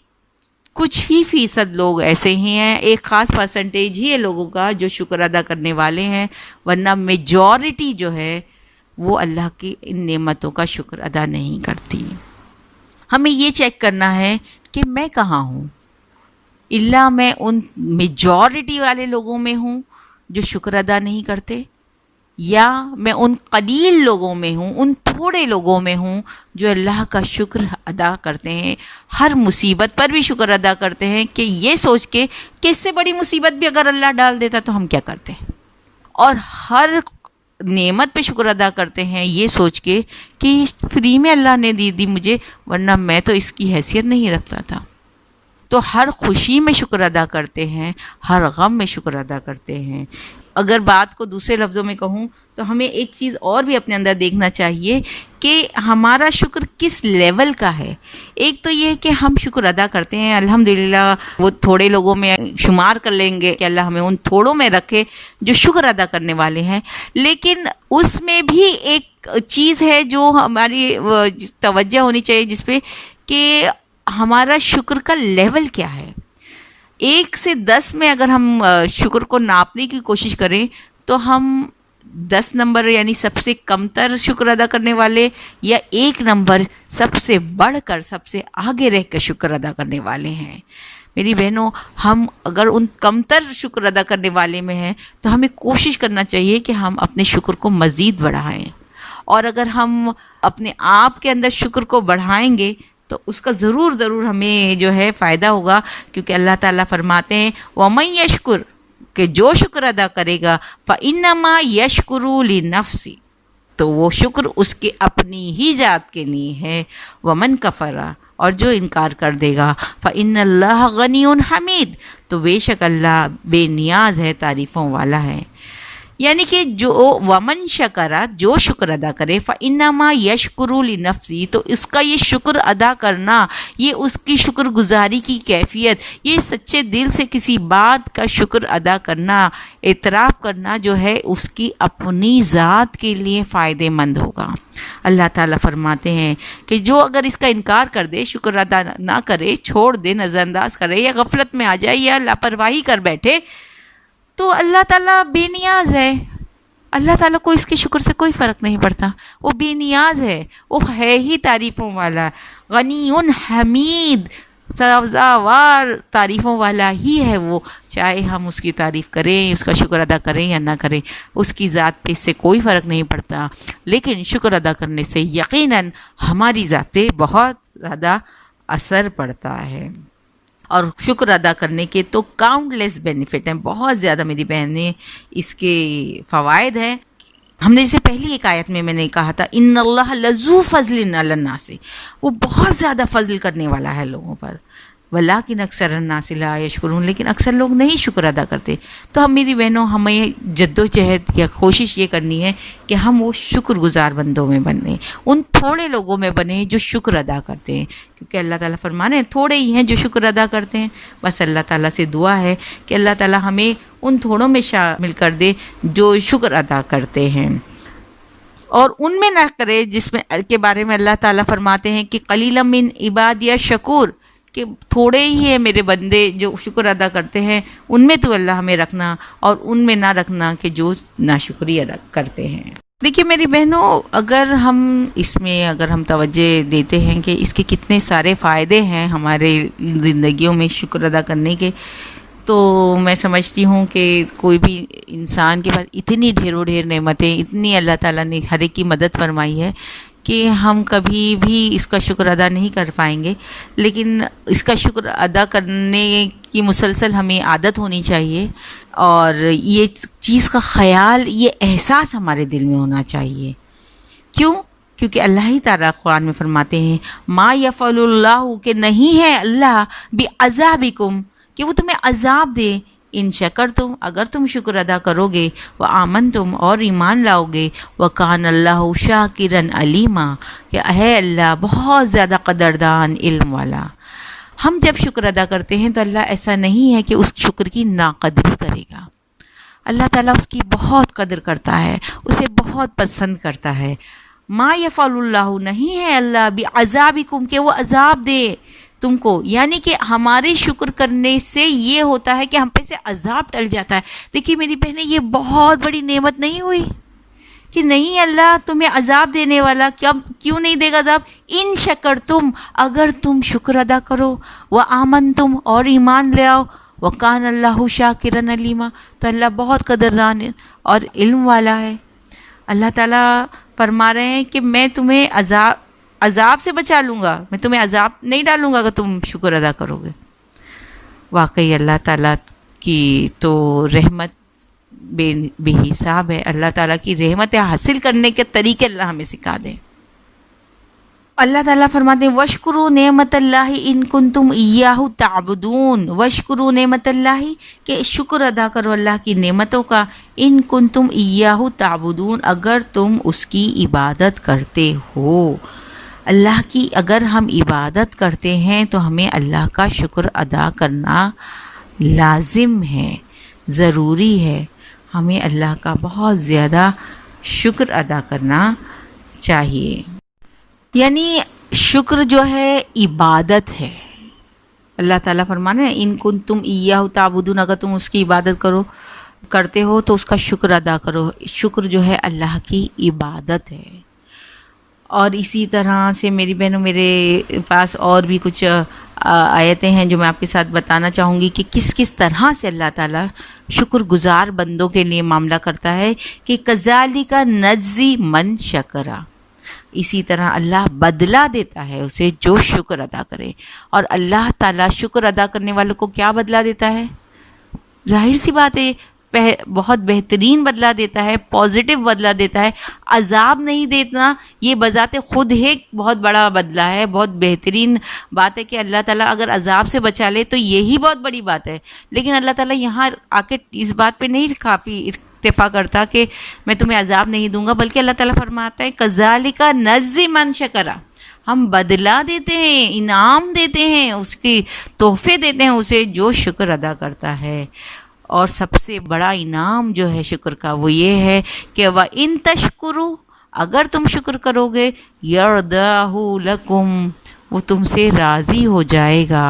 S3: کچھ ہی فیصد لوگ ایسے ہی ہیں، ایک خاص پرسنٹیج ہی ہے لوگوں کا جو شکر ادا کرنے والے ہیں، ورنہ میجورٹی جو ہے وہ اللہ کی ان نعمتوں کا شکر ادا نہیں کرتی. ہمیں یہ چیک کرنا ہے کہ میں کہاں ہوں. اللہ میں ان میجورٹی والے لوگوں میں ہوں جو شکر ادا نہیں کرتے، یا میں ان قلیل لوگوں میں ہوں، ان تھوڑے لوگوں میں ہوں جو اللہ کا شکر ادا کرتے ہیں، ہر مصیبت پر بھی شکر ادا کرتے ہیں کہ یہ سوچ کے کہ اس سے بڑی مصیبت بھی اگر اللہ ڈال دیتا تو ہم کیا کرتے، اور ہر نعمت پہ شکر ادا کرتے ہیں یہ سوچ کے کہ فری میں اللہ نے دی مجھے، ورنہ میں تو اس کی حیثیت نہیں رکھتا تھا. تو ہر خوشی میں شکر ادا کرتے ہیں، ہر غم میں شکر ادا کرتے ہیں. اگر بات کو دوسرے لفظوں میں کہوں تو ہمیں ایک چیز اور بھی اپنے اندر دیکھنا چاہیے کہ ہمارا شکر کس لیول کا ہے. ایک تو یہ کہ ہم شکر ادا کرتے ہیں، الحمدللہ وہ تھوڑے لوگوں میں شمار کر لیں گے کہ اللہ ہمیں ان تھوڑوں میں رکھے جو شکر ادا کرنے والے ہیں. لیکن اس میں بھی ایک چیز ہے جو ہماری توجہ ہونی چاہیے جس پہ کہ ہمارا شکر کا لیول کیا ہے. 1 سے 10 میں اگر ہم شکر کو ناپنے کی کوشش کریں تو ہم 10 نمبر یعنی سب سے کم تر شکر ادا کرنے والے، یا 1 نمبر سب سے بڑھ کر سب سے آگے رہ کر شکر ادا کرنے والے ہیں. میری بہنوں، ہم اگر ان کم تر شکر ادا کرنے والے میں ہیں تو ہمیں کوشش کرنا چاہیے کہ ہم اپنے شکر کو مزید بڑھائیں. اور اگر ہم اپنے آپ کے اندر شکر کو بڑھائیں گے تو اس کا ضرور ہمیں جو ہے فائدہ ہوگا، کیونکہ اللہ تعالیٰ فرماتے ہیں وَمَن يَشْكُرْ، کہ جو شکر ادا کرے گا فَإِنَّمَا يَشْكُرُ لِنَفْسِهِ، تو وہ شکر اس کے اپنی ہی ذات کے لیے ہے. وَمَن كَفَرَ، اور جو انکار کر دے گا فَإِنَّ اللَّهَ غَنِيٌّ حَمِيدٌ، تو بے شک اللہ بے نیاز ہے، تعریفوں والا ہے. یعنی کہ جو ومن شکرا، جو شکر ادا کرے فَإِنَّمَا يَشْكُرُ لِنَفْسِهِ، تو اس کا یہ شکر ادا کرنا، یہ اس کی شکر گزاری کی کیفیت، یہ سچے دل سے کسی بات کا شکر ادا کرنا، اعتراف کرنا جو ہے اس کی اپنی ذات کے لیے فائدے مند ہوگا. اللہ تعالیٰ فرماتے ہیں کہ جو اگر اس کا انکار کر دے، شکر ادا نہ کرے، چھوڑ دے، نظر انداز کرے، یا غفلت میں آ جائے، یا لاپرواہی کر بیٹھے، تو اللہ تعالیٰ بے نیاز ہے. اللہ تعالیٰ کو اس کے شکر سے کوئی فرق نہیں پڑتا، وہ بے نیاز ہے، وہ ہے ہی تعریفوں والا، غنی حمید، سزاوار تعریفوں والا ہی ہے وہ. چاہے ہم اس کی تعریف کریں، اس کا شکر ادا کریں یا نہ کریں، اس کی ذات پہ اس سے کوئی فرق نہیں پڑتا. لیکن شکر ادا کرنے سے یقیناً ہماری ذات پہ بہت زیادہ اثر پڑتا ہے. اور شکر ادا کرنے کے تو کاؤنٹ لیس بینیفٹ ہیں، بہت زیادہ میری بہنیں اس کے فوائد ہیں. ہم نے جسے پہلی ایک آیت میں نے کہا تھا ان اللہ لذو فضل علی الناس، وہ بہت زیادہ فضل کرنے والا ہے لوگوں پر. ولیکن اکثر الناس لا یشکرون، لیکن اکثر لوگ نہیں شکر ادا کرتے. تو ہم میری بہنوں، ہمیں جد و جہد یا کوشش یہ کرنی ہے کہ ہم وہ شکر گزار بندوں میں بنیں، ان تھوڑے لوگوں میں بنیں جو شکر ادا کرتے ہیں. کیونکہ اللہ تعالیٰ فرمانے ہیں تھوڑے ہی ہیں جو شکر ادا کرتے ہیں. بس اللہ تعالیٰ سے دعا ہے کہ اللہ تعالیٰ ہمیں ان تھوڑوں میں شامل کر دے جو شکر ادا کرتے ہیں، اور ان میں نہ کرے جس میں کے بارے میں اللہ تعالیٰ فرماتے ہیں کہ قلیلا من عبادی الشکور، کہ تھوڑے ہی ہیں میرے بندے جو شکر ادا کرتے ہیں، ان میں تو اللہ ہمیں رکھنا، اور ان میں نہ رکھنا کہ جو ناشکری ادا کرتے ہیں. دیکھیے میری بہنوں، اگر ہم توجہ دیتے ہیں کہ اس کے کتنے سارے فائدے ہیں ہمارے زندگیوں میں شکر ادا کرنے کے، تو میں سمجھتی ہوں کہ کوئی بھی انسان کے پاس اتنی ڈھیروں ڈھیر نعمتیں، اتنی اللہ تعالیٰ نے ہر ایک کی مدد فرمائی ہے کہ ہم کبھی بھی اس کا شکر ادا نہیں کر پائیں گے. لیکن اس کا شکر ادا کرنے کی مسلسل ہمیں عادت ہونی چاہیے، اور یہ چیز کا خیال، یہ احساس ہمارے دل میں ہونا چاہیے. کیونکہ اللہ ہی تعالیٰ قرآن میں فرماتے ہیں ما یفعل اللہ، کہ نہیں ہے اللہ بعذابکم، کہ وہ تمہیں عذاب دے، ان شکرتم، اگر تم شکر ادا کرو گے، وآمنتم، اور ایمان لاؤ گے، وکان اللہ شاکرا علیما، کہ ہے اللہ بہت زیادہ قدردان، علم والا. ہم جب شکر ادا کرتے ہیں تو اللہ ایسا نہیں ہے کہ اس شکر کی ناقدری کرے گا. اللہ تعالیٰ اس کی بہت قدر کرتا ہے، اسے بہت پسند کرتا ہے. ما یفعل اللہ، نہیں ہے اللہ بعذابکم، کہ وہ عذاب دے تم کو، یعنی کہ ہمارے شکر کرنے سے یہ ہوتا ہے کہ ہم پہ سے عذاب ٹل جاتا ہے. دیکھیے میری بہنیں، یہ بہت بڑی نعمت نہیں ہوئی کہ نہیں اللہ تمہیں عذاب دینے والا، کیوں نہیں دے گا عذاب؟ ان شکرتم، اگر تم شکر ادا کرو، وآمنتم، اور ایمان لے آؤ، وکان اللہ شاکرا علیما، تو اللہ بہت قدردان اور علم والا ہے. اللہ تعالیٰ فرما رہے ہیں کہ میں تمہیں عذاب سے بچا لوں گا، میں تمہیں عذاب نہیں ڈالوں گا اگر تم شکر ادا کرو گے. واقعی اللہ تعالیٰ کی تو رحمت بے حساب ہے. اللہ تعالیٰ کی رحمت حاصل کرنے کے طریقے اللہ ہمیں سکھا دیں. اللہ تعالیٰ فرماتے ہیں وَاشْكُرُوا نِعْمَتَ اللَّهِ إِن كُنتُمْ إِيَّاهُ تَعْبُدُونَ، وَاشْكُرُوا نِعْمَتَ اللَّهِ، کہ شکر ادا کرو اللہ کی نعمتوں کا. إِن كُنتُمْ إِيَّاهُ تَعْبُدُونَ، اگر تم اس کی عبادت کرتے ہو. اللہ کی اگر ہم عبادت کرتے ہیں تو ہمیں اللہ کا شکر ادا کرنا لازم ہے، ضروری ہے. ہمیں اللہ کا بہت زیادہ شکر ادا کرنا چاہیے. یعنی شکر جو ہے عبادت ہے. اللہ تعالیٰ فرمانے ہیں ان کنتم ایاہ تعبدون، اگر تم اس کی عبادت کرتے ہو تو اس کا شکر ادا کرو. شکر جو ہے اللہ کی عبادت ہے. اور اسی طرح سے میری بہنوں، میرے پاس اور بھی کچھ آیتیں ہیں جو میں آپ کے ساتھ بتانا چاہوں گی کہ کس کس طرح سے اللہ تعالیٰ شکر گزار بندوں کے لیے معاملہ کرتا ہے. کہ کذالک نجزی من شکرا، اسی طرح اللہ بدلہ دیتا ہے اسے جو شکر ادا کرے. اور اللہ تعالیٰ شکر ادا کرنے والوں کو کیا بدلہ دیتا ہے؟ ظاہر سی بات ہے بہت بہترین بدلہ دیتا ہے، پازیٹیو بدلہ دیتا ہے. عذاب نہیں دینا یہ بذات خود ایک بہت بڑا بدلہ ہے، بہت بہترین بات ہے کہ اللہ تعالیٰ اگر عذاب سے بچا لے تو یہی بہت بڑی بات ہے. لیکن اللہ تعالیٰ یہاں آ کے اس بات پہ نہیں کافی اکتفا کرتا کہ میں تمہیں عذاب نہیں دوں گا، بلکہ اللہ تعالیٰ فرماتا ہے کذالک نجزی من شکرا، ہم بدلہ دیتے ہیں، انعام دیتے ہیں، اس کی تحفے دیتے ہیں اسے جو شکر ادا کرتا ہے. اور سب سے بڑا انعام جو ہے شکر کا وہ یہ ہے کہ وَإِن تَشْكُرُوا، اگر تم شکر کرو گے، يَرْضَاهُ لَكُمْ، وہ تم سے راضی ہو جائے گا.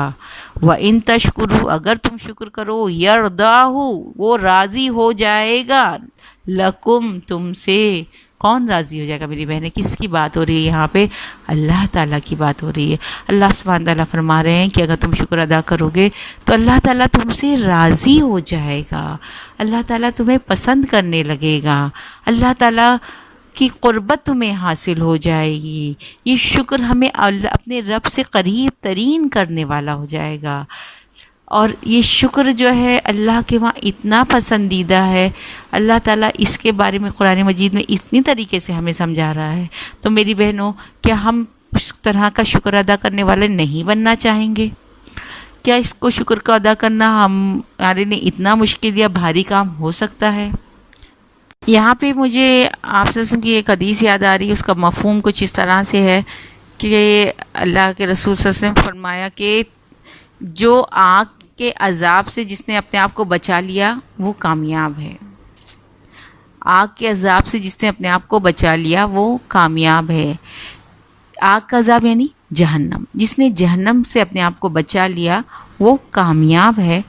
S3: وَإِن تَشْكُرُوا، اگر تم شکر کرو، يَرْضَاهُ، وہ راضی ہو جائے گا، لَكُمْ، تم سے. کون راضی ہو جائے گا میری بہنیں؟ کس کی بات ہو رہی ہے یہاں پہ؟ اللہ تعالیٰ کی بات ہو رہی ہے. اللہ سبحانہ تعالیٰ فرما رہے ہیں کہ اگر تم شکر ادا کرو گے تو اللہ تعالیٰ تم سے راضی ہو جائے گا، اللہ تعالیٰ تمہیں پسند کرنے لگے گا، اللہ تعالیٰ کی قربت تمہیں حاصل ہو جائے گی. یہ شکر ہمیں اپنے رب سے قریب ترین کرنے والا ہو جائے گا. اور یہ شکر جو ہے اللہ کے وہاں اتنا پسندیدہ ہے. اللہ تعالیٰ اس کے بارے میں قرآن مجید میں اتنی طریقے سے ہمیں سمجھا رہا ہے. تو میری بہنوں، کیا ہم اس طرح کا شکر ادا کرنے والے نہیں بننا چاہیں گے؟ کیا اس کو شکر کا ادا کرنا ہمارے لیے اتنا مشکل یا بھاری کام ہو سکتا ہے؟ یہاں پہ مجھے آپ سے کی ایک حدیث یاد آ رہی ہے. اس کا مفہوم کچھ اس طرح سے ہے کہ اللہ کے رسول صلی اللہ علیہ وسلم نے فرمایا کہ جو آگ کے عذاب سے جس نے اپنے آپ کو بچا لیا وہ کامیاب ہے. آگ کے عذاب سے جس نے اپنے آپ کو بچا لیا وہ کامیاب ہے. آگ کا عذاب یعنی جہنم، جس نے جہنم سے اپنے آپ کو بچا لیا وہ کامیاب ہے.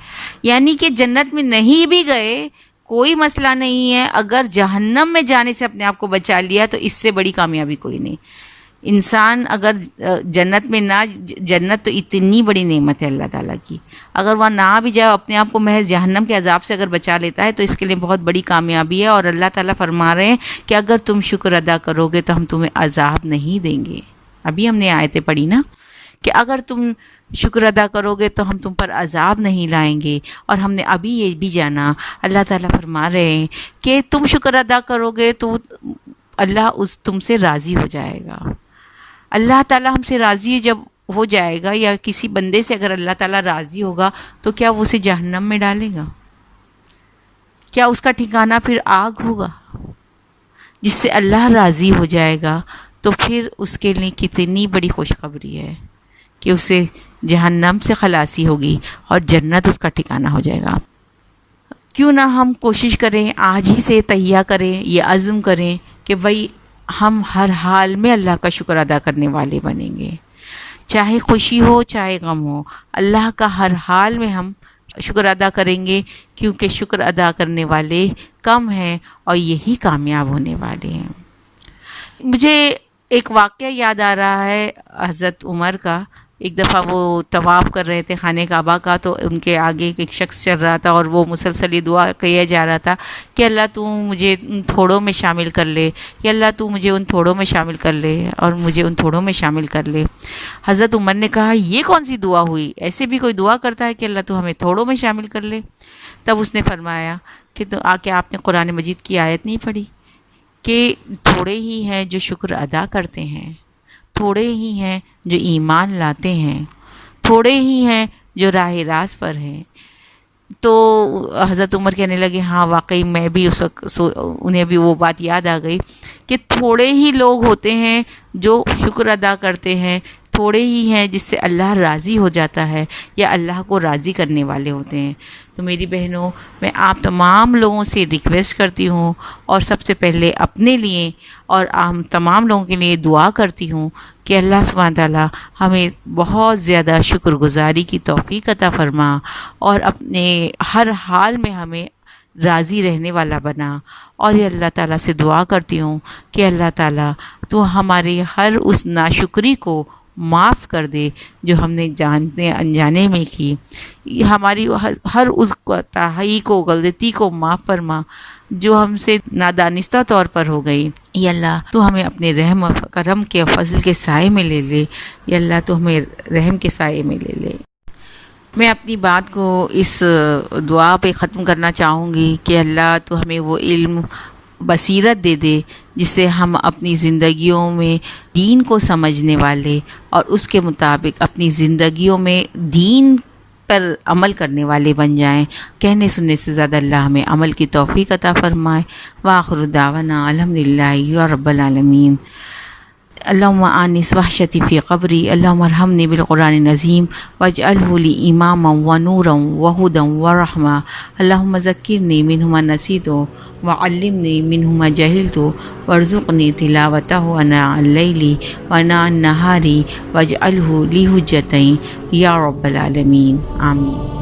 S3: یعنی کہ جنت میں نہیں بھی گئے، کوئی مسئلہ نہیں ہے. اگر جہنم میں جانے سے اپنے آپ کو بچا لیا تو اس سے بڑی کامیابی کوئی نہیں. انسان اگر جنت میں نہ، جنت تو اتنی بڑی نعمت ہے اللہ تعالیٰ کی، اگر وہاں نہ بھی جائے، اپنے آپ کو محض جہنم کے عذاب سے اگر بچا لیتا ہے تو اس کے لیے بہت بڑی کامیابی ہے. اور اللہ تعالیٰ فرما رہے ہیں کہ اگر تم شکر ادا کرو گے تو ہم تمہیں عذاب نہیں دیں گے. ابھی ہم نے آیتیں پڑھی نا کہ اگر تم شکر ادا کرو گے تو ہم تم پر عذاب نہیں لائیں گے. اور ہم نے ابھی یہ بھی جانا، اللہ تعالیٰ فرما رہے ہیں کہ تم شکر ادا کرو گے تو اللہ تم سے راضی ہو جائے گا. اللہ تعالیٰ ہم سے راضی جب ہو جائے گا، یا کسی بندے سے اگر اللہ تعالیٰ راضی ہوگا تو کیا وہ اسے جہنم میں ڈالے گا؟ کیا اس کا ٹھکانہ پھر آگ ہوگا؟ جس سے اللہ راضی ہو جائے گا تو پھر اس کے لیے کتنی بڑی خوشخبری ہے کہ اسے جہنم سے خلاصی ہوگی اور جنت اس کا ٹھکانہ ہو جائے گا. کیوں نہ ہم کوشش کریں، آج ہی سے تہیہ کریں، یہ عزم کریں کہ بھئی ہم ہر حال میں اللہ کا شکر ادا کرنے والے بنیں گے. چاہے خوشی ہو چاہے غم ہو، اللہ کا ہر حال میں ہم شکر ادا کریں گے، کیونکہ شکر ادا کرنے والے کم ہیں اور یہی کامیاب ہونے والے ہیں. مجھے ایک واقعہ یاد آ رہا ہے حضرت عمر کا. ایک دفعہ وہ طواف کر رہے تھے خانہ کعبہ کا، تو ان کے آگے ایک شخص چل رہا تھا اور وہ مسلسل یہ دعا کیا جا رہا تھا کہ اللہ تو مجھے ان تھوڑوں میں شامل کر لے، یا اللہ تو مجھے ان تھوڑوں میں شامل کر لے، اور مجھے ان تھوڑوں میں شامل کر لے. حضرت عمر نے کہا یہ کون سی دعا ہوئی؟ ایسے بھی کوئی دعا کرتا ہے کہ اللہ تو ہمیں تھوڑوں میں شامل کر لے؟ تب اس نے فرمایا کہ تو آ کے آپ نے قرآن مجید کی آیت نہیں پڑھی کہ تھوڑے ہی ہیں جو شکر ادا کرتے ہیں، تھوڑے ہی ہیں جو ایمان لاتے ہیں، تھوڑے ہی ہیں جو راہ راست پر ہیں. تو حضرت عمر کہنے لگے ہاں واقعی میں بھی اس وقت انہیں بھی وہ بات یاد آ گئی کہ تھوڑے ہی لوگ ہوتے ہیں جو شکر ادا کرتے ہیں، تھوڑے ہی ہیں جس سے اللہ راضی ہو جاتا ہے یا اللہ کو راضی کرنے والے ہوتے ہیں. تو میری بہنوں، میں آپ تمام لوگوں سے ریکویسٹ کرتی ہوں، اور سب سے پہلے اپنے لیے اور ہم تمام لوگوں کے لیے دعا کرتی ہوں کہ اللہ سبحانہ تعالیٰ ہمیں بہت زیادہ شکر گزاری کی توفیق عطا فرما، اور اپنے ہر حال میں ہمیں راضی رہنے والا بنا. اور یہ اللہ تعالیٰ سے دعا کرتی ہوں کہ اللہ تعالیٰ تو ہماری ہر اس ناشکری کو معاف کر دے جو ہم نے جانتے انجانے میں کی، ہماری ہر اس کوتاہی کو، غلطی کو معاف فرما جو ہم سے نادانستہ طور پر ہو گئی. یا اللہ تو ہمیں اپنے رحم و کرم کے فضل کے سائے میں لے لے، یا اللہ تو ہمیں رحم کے سائے میں لے لے. میں اپنی بات کو اس دعا پہ ختم کرنا چاہوں گی کہ اللہ تو ہمیں وہ علم، بصیرت دے دے جس سے ہم اپنی زندگیوں میں دین کو سمجھنے والے اور اس کے مطابق اپنی زندگیوں میں دین پر عمل کرنے والے بن جائیں. کہنے سننے سے زیادہ اللہ ہمیں عمل کی توفیق عطا فرمائے. وآخر دعوانا الحمدللہ رب العالمین. اللہم آنس وحشتی فی قبری، اللہم ارحمنی بالقرآن العظیم واجعلہ لی اماما ونورا وہدا ورحمہ، اللہم ذکرنی منہ ما نسیت وعلمنی منہ ما جہلت وارزقنی تلاوتہ آناء اللیل وآناء النہار واجعلہ لی حجتین یا رب العالمین. آمین.